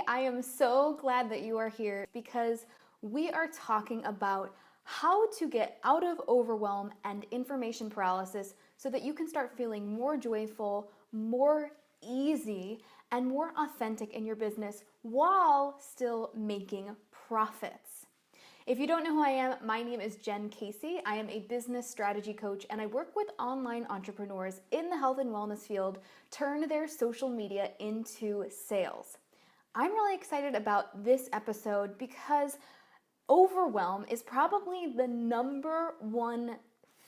I am so glad that you are here because we are talking about how to get out of overwhelm and information paralysis so that you can start feeling more joyful, more easy, and more authentic in your business while still making profits. If you don't know who I am, my name is Jen Casey. I am a business strategy coach and I work with online entrepreneurs in the health and wellness field turn their social media into sales. I'm really excited about this episode because overwhelm is probably the number one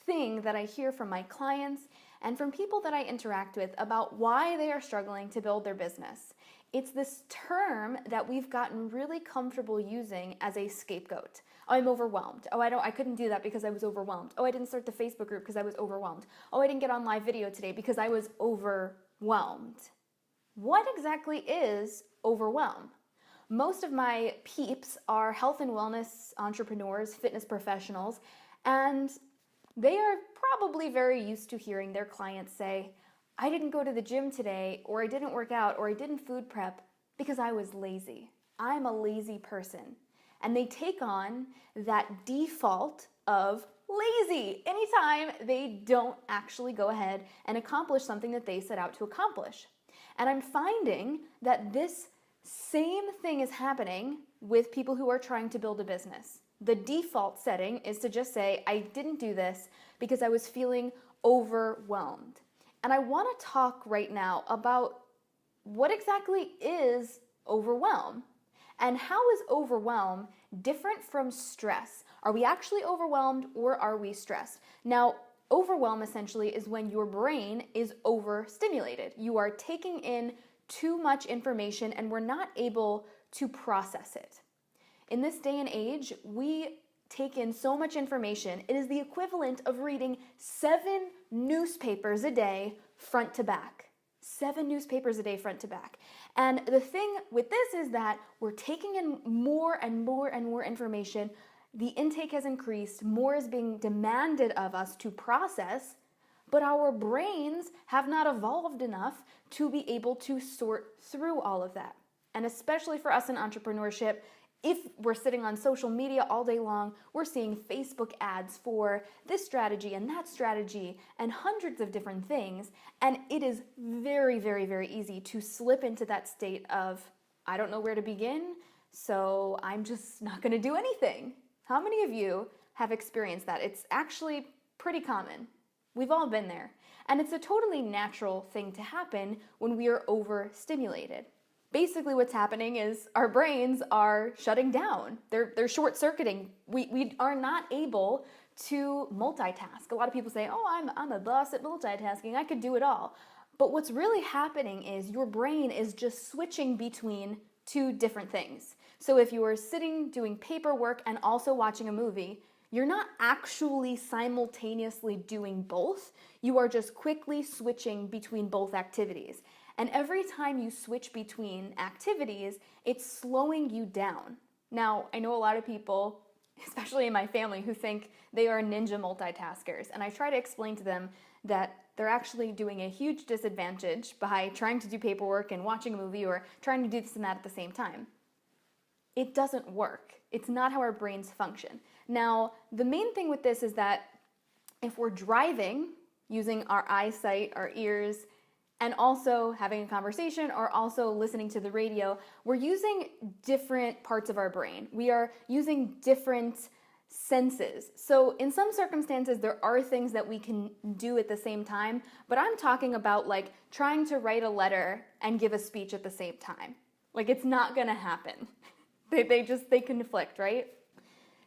thing that I hear from my clients and from people that I interact with about why they are struggling to build their business. It's this term that we've gotten really comfortable using as a scapegoat. Oh, I'm overwhelmed. Oh, I couldn't do that because I was overwhelmed. Oh, I didn't start the Facebook group because I was overwhelmed. Oh, I didn't get on live video today because I was overwhelmed. What exactly is overwhelm? Most of my peeps are health and wellness entrepreneurs, fitness professionals, and they are probably very used to hearing their clients say, I didn't go to the gym today, or I didn't work out, or I didn't food prep because I was lazy. I'm a lazy person. And they take on that default of lazy anytime they don't actually go ahead and accomplish something that they set out to accomplish. And I'm finding that this same thing is happening with people who are trying to build a business. The default setting is to just say, I didn't do this because I was feeling overwhelmed. And I want to talk right now about what exactly is overwhelm and how is overwhelm different from stress? Are we actually overwhelmed or are we stressed? Now, overwhelm essentially is when your brain is overstimulated. You are taking in too much information and we're not able to process it. In this day and age, we take in so much information. It is the equivalent of reading 7 newspapers a day front to back. 7 newspapers a day front to back. And the thing with this is that we're taking in more and more and more information. The intake has increased, more is being demanded of us to process, but our brains have not evolved enough to be able to sort through all of that. And especially for us in entrepreneurship, if we're sitting on social media all day long, we're seeing Facebook ads for this strategy and that strategy and hundreds of different things. And it is very, very, very easy to slip into that state of, I don't know where to begin, so I'm just not going to do anything. How many of you have experienced that? It's actually pretty common. We've all been there. And it's a totally natural thing to happen when we are overstimulated. Basically what's happening is our brains are shutting down. They're short-circuiting. We are not able to multitask. A lot of people say, oh, I'm a boss at multitasking. I could do it all. But what's really happening is your brain is just switching between 2 different things. So if you are sitting doing paperwork and also watching a movie, you're not actually simultaneously doing both. You are just quickly switching between both activities. And every time you switch between activities, it's slowing you down. Now, I know a lot of people, especially in my family, who think they are ninja multitaskers. And I try to explain to them that they're actually doing a huge disadvantage by trying to do paperwork and watching a movie or trying to do this and that at the same time. It doesn't work. It's not how our brains function. Now, the main thing with this is that if we're driving, using our eyesight, our ears, and also having a conversation or also listening to the radio, we're using different parts of our brain. We are using different senses. So in some circumstances, there are things that we can do at the same time, but I'm talking about like trying to write a letter and give a speech at the same time. Like it's not gonna happen. They conflict, right?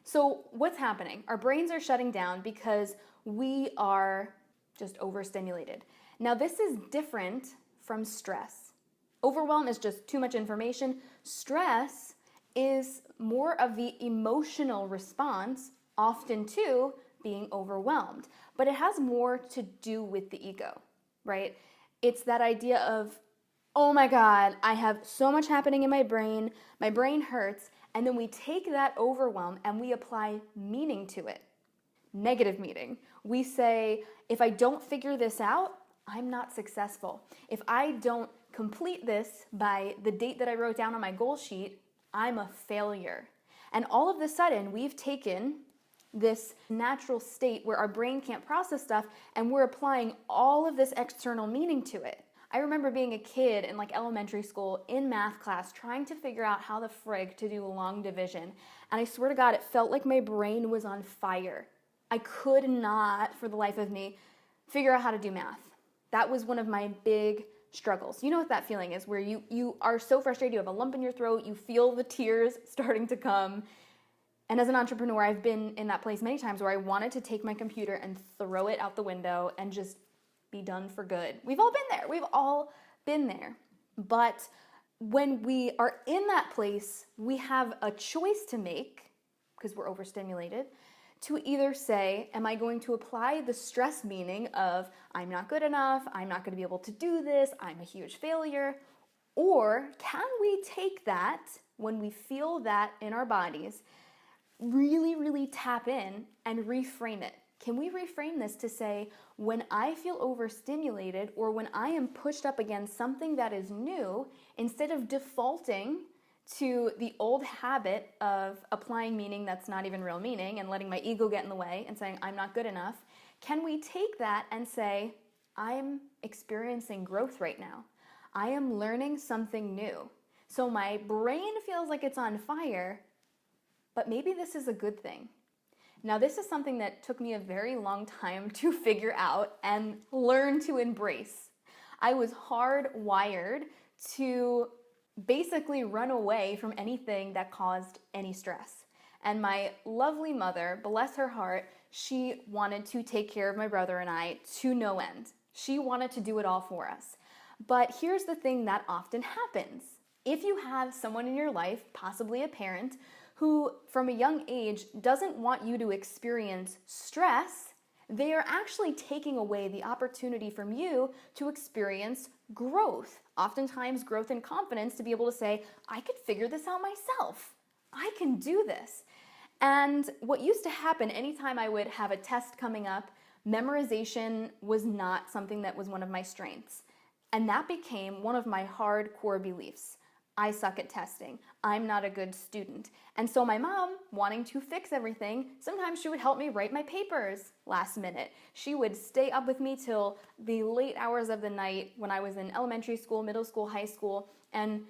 So what's happening? Our brains are shutting down because we are just overstimulated. Now this is different from stress. Overwhelm is just too much information. Stress is more of the emotional response, often to being overwhelmed. But it has more to do with the ego, right? It's that idea of, oh my God, I have so much happening in my brain hurts, and then we take that overwhelm and we apply meaning to it. Negative meaning. We say, if I don't figure this out, I'm not successful. If I don't complete this by the date that I wrote down on my goal sheet, I'm a failure. And all of a sudden, we've taken this natural state where our brain can't process stuff and we're applying all of this external meaning to it. I remember being a kid in like elementary school in math class trying to figure out how the frig to do long division. And I swear to God, it felt like my brain was on fire. I could not, for the life of me, figure out how to do math. That was one of my big struggles. You know what that feeling is, where you are so frustrated, you have a lump in your throat, you feel the tears starting to come. And as an entrepreneur, I've been in that place many times where I wanted to take my computer and throw it out the window and just be done for good. We've all been there. We've all been there. But when we are in that place, we have a choice to make, because we're overstimulated, to either say, am I going to apply the stress meaning of I'm not good enough, I'm not going to be able to do this, I'm a huge failure, or can we take that when we feel that in our bodies, really, really tap in and reframe it? Can we reframe this to say, when I feel overstimulated or when I am pushed up against something that is new, instead of defaulting to the old habit of applying meaning that's not even real meaning and letting my ego get in the way and saying I'm not good enough, can we take that and say, I'm experiencing growth right now. I am learning something new. So my brain feels like it's on fire, but maybe this is a good thing. Now, this is something that took me a very long time to figure out and learn to embrace. I was hardwired to basically run away from anything that caused any stress. And my lovely mother, bless her heart, she wanted to take care of my brother and I to no end. She wanted to do it all for us. But here's the thing that often happens. If you have someone in your life, possibly a parent, who from a young age doesn't want you to experience stress, they are actually taking away the opportunity from you to experience growth. Oftentimes growth and confidence to be able to say, I could figure this out myself. I can do this. And what used to happen anytime I would have a test coming up, memorization was not something that was one of my strengths. And that became one of my hardcore beliefs. I suck at testing. I'm not a good student. And so my mom, wanting to fix everything, sometimes she would help me write my papers last minute. She would stay up with me till the late hours of the night when I was in elementary school, middle school, high school, and,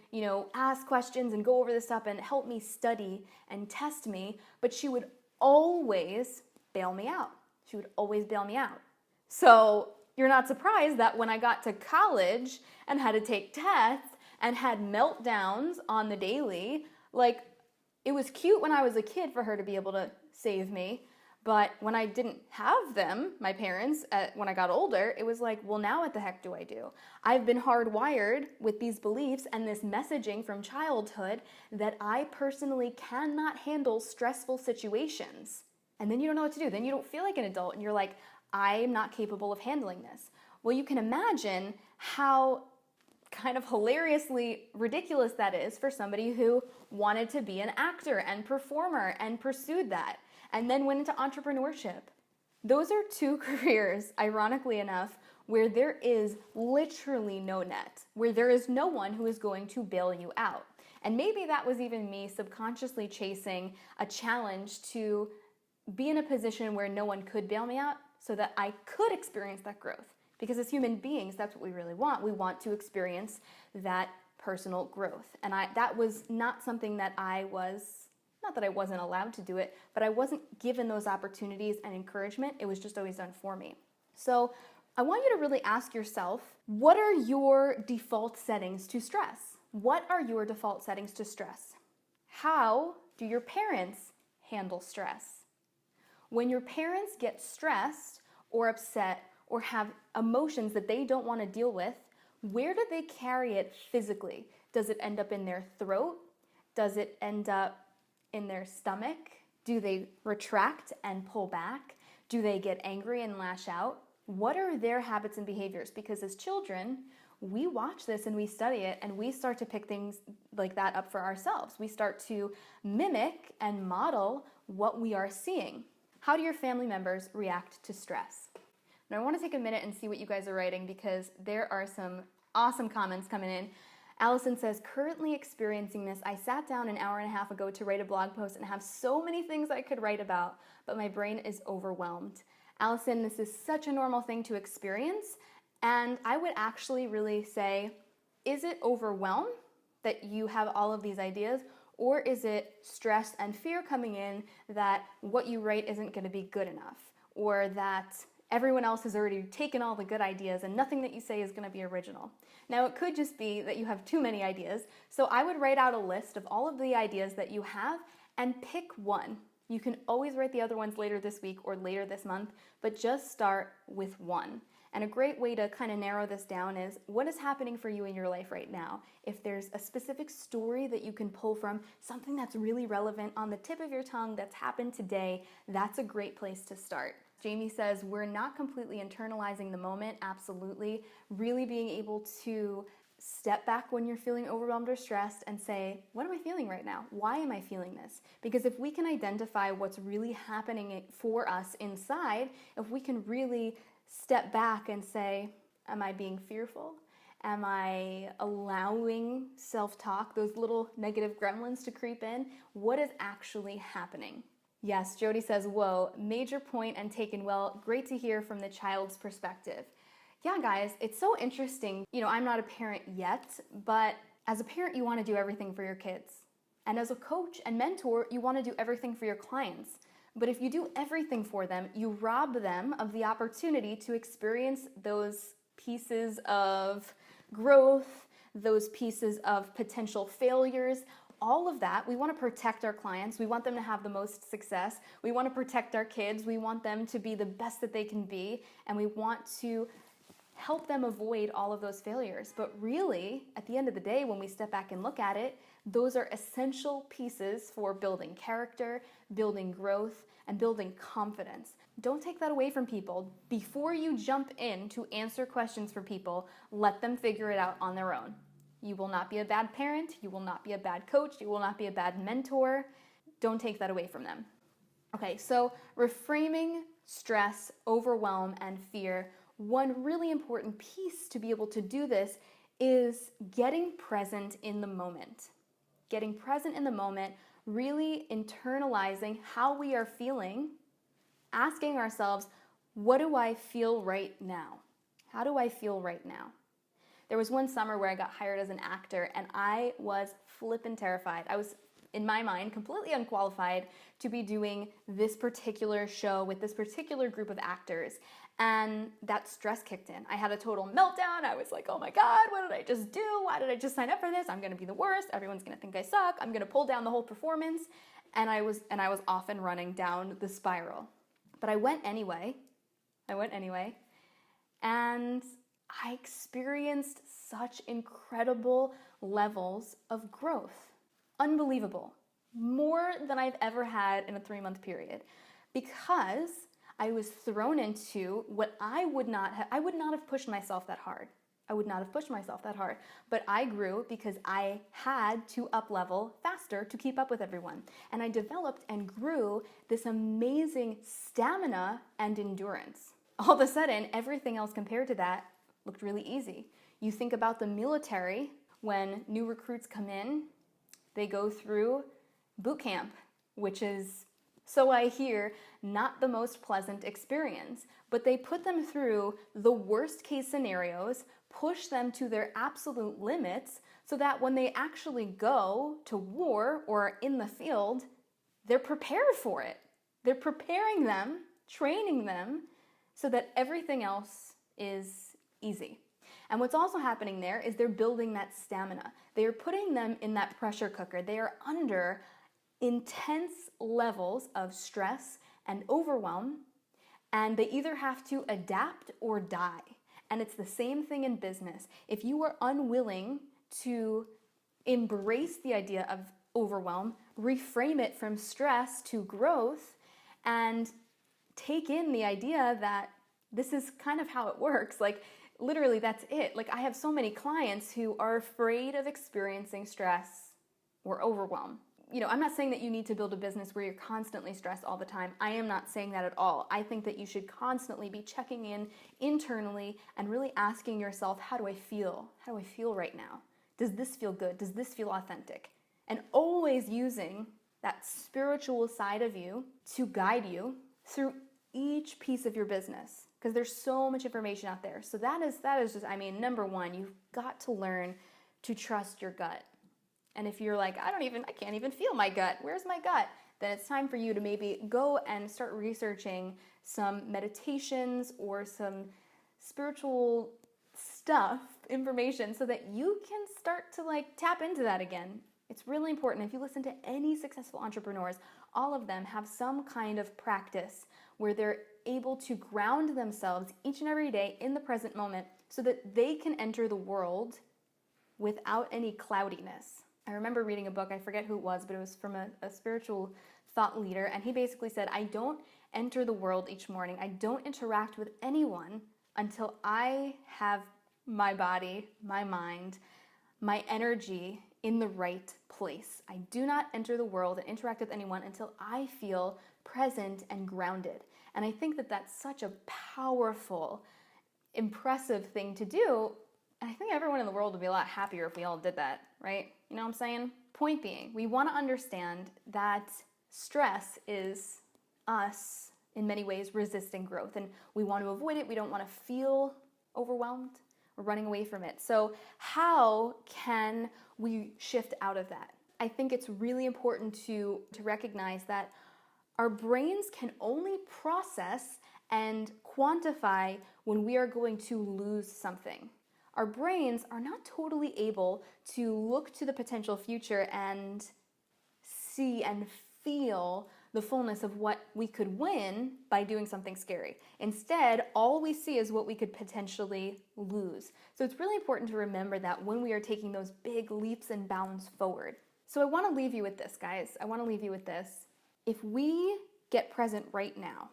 ask questions and go over this stuff and help me study and test me. But she would always bail me out. She would always bail me out. So you're not surprised that when I got to college and had to take tests, and had meltdowns on the daily, it was cute when I was a kid for her to be able to save me, but when I didn't have them, my parents, when I got older, it was like, well, now what the heck do I do? I've been hardwired with these beliefs and this messaging from childhood that I personally cannot handle stressful situations. And then you don't know what to do. Then you don't feel like an adult and you're like, I'm not capable of handling this. Well, you can imagine how kind of hilariously ridiculous that is for somebody who wanted to be an actor and performer and pursued that and then went into entrepreneurship. Those are two careers, ironically enough, where there is literally no net, where there is no one who is going to bail you out. And maybe that was even me subconsciously chasing a challenge to be in a position where no one could bail me out so that I could experience that growth. Because as human beings, that's what we really want. We want to experience that personal growth. And that was not something that not that I wasn't allowed to do it, but I wasn't given those opportunities and encouragement. It was just always done for me. So I want you to really ask yourself, what are your default settings to stress? What are your default settings to stress? How do your parents handle stress? When your parents get stressed or upset or have emotions that they don't want to deal with, where do they carry it physically? Does it end up in their throat? Does it end up in their stomach? Do they retract and pull back? Do they get angry and lash out? What are their habits and behaviors? Because as children, we watch this and we study it and we start to pick things like that up for ourselves. We start to mimic and model what we are seeing. How do your family members react to stress? Now I want to take a minute and see what you guys are writing because there are some awesome comments coming in. Allison says, currently experiencing this. I sat down an hour and a half ago to write a blog post and have so many things I could write about, but my brain is overwhelmed. Allison, this is such a normal thing to experience, and I would actually really say, is it overwhelm that you have all of these ideas, or is it stress and fear coming in that what you write isn't going to be good enough, or that everyone else has already taken all the good ideas and nothing that you say is going to be original? Now, it could just be that you have too many ideas, so I would write out a list of all of the ideas that you have and pick one. You can always write the other ones later this week or later this month, but just start with one. And a great way to kind of narrow this down is, what is happening for you in your life right now? If there's a specific story that you can pull from, something that's really relevant on the tip of your tongue that's happened today, that's a great place to start. Jamie says, we're not completely internalizing the moment. Absolutely. Really being able to step back when you're feeling overwhelmed or stressed and say, what am I feeling right now? Why am I feeling this? Because if we can identify what's really happening for us inside, if we can really step back and say, am I being fearful? Am I allowing self-talk, those little negative gremlins to creep in? What is actually happening? Yes, Jody says, whoa, major point and taken well. Great to hear from the child's perspective. Yeah, guys, it's so interesting. You know, I'm not a parent yet, but as a parent, you want to do everything for your kids. And as a coach and mentor, you want to do everything for your clients. But if you do everything for them, you rob them of the opportunity to experience those pieces of growth, those pieces of potential failures, all of that. We want to protect our clients. We want them to have the most success. We want to protect our kids. We want them to be the best that they can be. And we want to help them avoid all of those failures. But really, at the end of the day, when we step back and look at it, those are essential pieces for building character, building growth, and building confidence. Don't take that away from people. Before you jump in to answer questions for people, let them figure it out on their own. You will not be a bad parent. You will not be a bad coach. You will not be a bad mentor. Don't take that away from them. Okay, so reframing stress, overwhelm, and fear. One really important piece to be able to do this is getting present in the moment. Getting present in the moment, really internalizing how we are feeling, asking ourselves, what do I feel right now? How do I feel right now? There was one summer where I got hired as an actor and I was flippin' terrified. I was, in my mind, completely unqualified to be doing this particular show with this particular group of actors. And that stress kicked in. I had a total meltdown. I was like, oh my God, what did I just do? Why did I just sign up for this? I'm gonna be the worst. Everyone's gonna think I suck. I'm gonna pull down the whole performance. And I was off and running down the spiral. But I went anyway. And I experienced such incredible levels of growth. Unbelievable. More than I've ever had in a 3-month period. Because I was thrown into what I would not have pushed myself that hard. But I grew because I had to up-level faster to keep up with everyone. And I developed and grew this amazing stamina and endurance. All of a sudden, everything else compared to that looked really easy. You think about the military, when new recruits come in, they go through boot camp, which is, so I hear, not the most pleasant experience, but they put them through the worst case scenarios, push them to their absolute limits, so that when they actually go to war or in the field, they're prepared for it. They're preparing them, training them, so that everything else is easy. And what's also happening there is they're building that stamina. They are putting them in that pressure cooker. They are under intense levels of stress and overwhelm, and they either have to adapt or die. And it's the same thing in business. If you are unwilling to embrace the idea of overwhelm, reframe it from stress to growth, and take in the idea that this is kind of how it works. Like, literally, that's it. Like, I have so many clients who are afraid of experiencing stress or overwhelm. I'm not saying that you need to build a business where you're constantly stressed all the time. I am not saying that at all. I think that you should constantly be checking in internally and really asking yourself, how do I feel? How do I feel right now? Does this feel good? Does this feel authentic? And always using that spiritual side of you to guide you through each piece of your business, because there's so much information out there. So that is just, number one, you've got to learn to trust your gut. And if you're like, I can't even feel my gut, where's my gut? Then it's time for you to maybe go and start researching some meditations or some spiritual stuff, information, so that you can start to tap into that again. It's really important. If you listen to any successful entrepreneurs, all of them have some kind of practice where they're able to ground themselves each and every day in the present moment so that they can enter the world without any cloudiness. I remember reading a book, I forget who it was, but it was from a spiritual thought leader, and he basically said, I don't enter the world each morning, I don't interact with anyone until I have my body, my mind, my energy in the right place. I do not enter the world and interact with anyone until I feel present and grounded. And I think that that's such a powerful, impressive thing to do. And I think everyone in the world would be a lot happier if we all did that, right? You know what I'm saying? Point being, we want to understand that stress is us, in many ways, resisting growth. And we want to avoid it. We don't want to feel overwhelmed or running away from it. So how can we shift out of that? I think it's really important to recognize that our brains can only process and quantify when we are going to lose something. Our brains are not totally able to look to the potential future and see and feel the fullness of what we could win by doing something scary. Instead, all we see is what we could potentially lose. So it's really important to remember that when we are taking those big leaps and bounds forward. So I want to leave you with this, guys. I want to leave you with this. If we get present right now,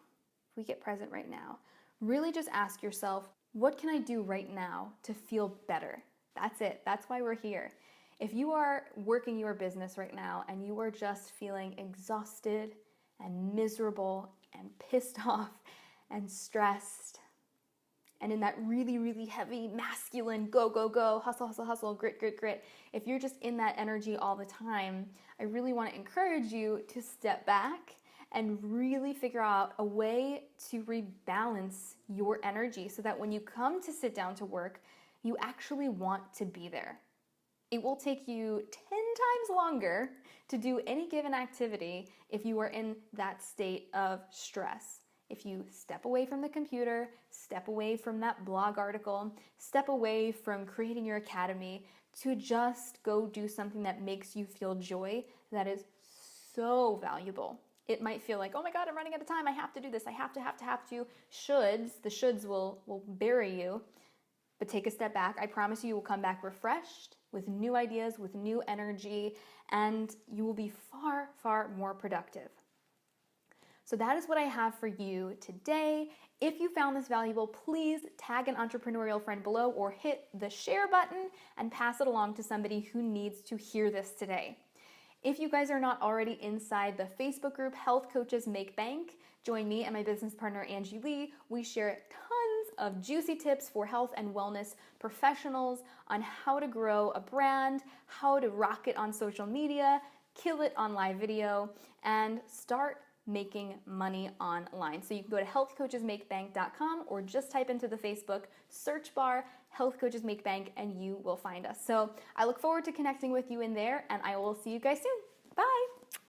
really just ask yourself, what can I do right now to feel better? That's it. That's why we're here. If you are working your business right now and you are just feeling exhausted and miserable and pissed off and stressed and in that really, really heavy, masculine, go, go, go, hustle, hustle, hustle, grit, grit, grit, if you're just in that energy all the time, I really want to encourage you to step back and really figure out a way to rebalance your energy so that when you come to sit down to work, you actually want to be there. It will take you 10 times longer to do any given activity if you are in that state of stress. If you step away from the computer, step away from that blog article, step away from creating your academy to just go do something that makes you feel joy, that is so valuable. It might feel like, oh my God, I'm running out of time. I have to do this. I have to. Shoulds, the shoulds will bury you. But take a step back. I promise you will come back refreshed with new ideas, with new energy, and you will be far, far more productive. So that is what I have for you today. If you found this valuable, please tag an entrepreneurial friend below or hit the share button and pass it along to somebody who needs to hear this today. If you guys are not already inside the Facebook group Health Coaches Make Bank, join me and my business partner Angie Lee. We share tons of juicy tips for health and wellness professionals on how to grow a brand, how to rock it on social media, kill it on live video, and start making money online. So you can go to healthcoachesmakebank.com or just type into the Facebook search bar Health Coaches Make Bank and you will find us. So I look forward to connecting with you in there, and I will see you guys soon.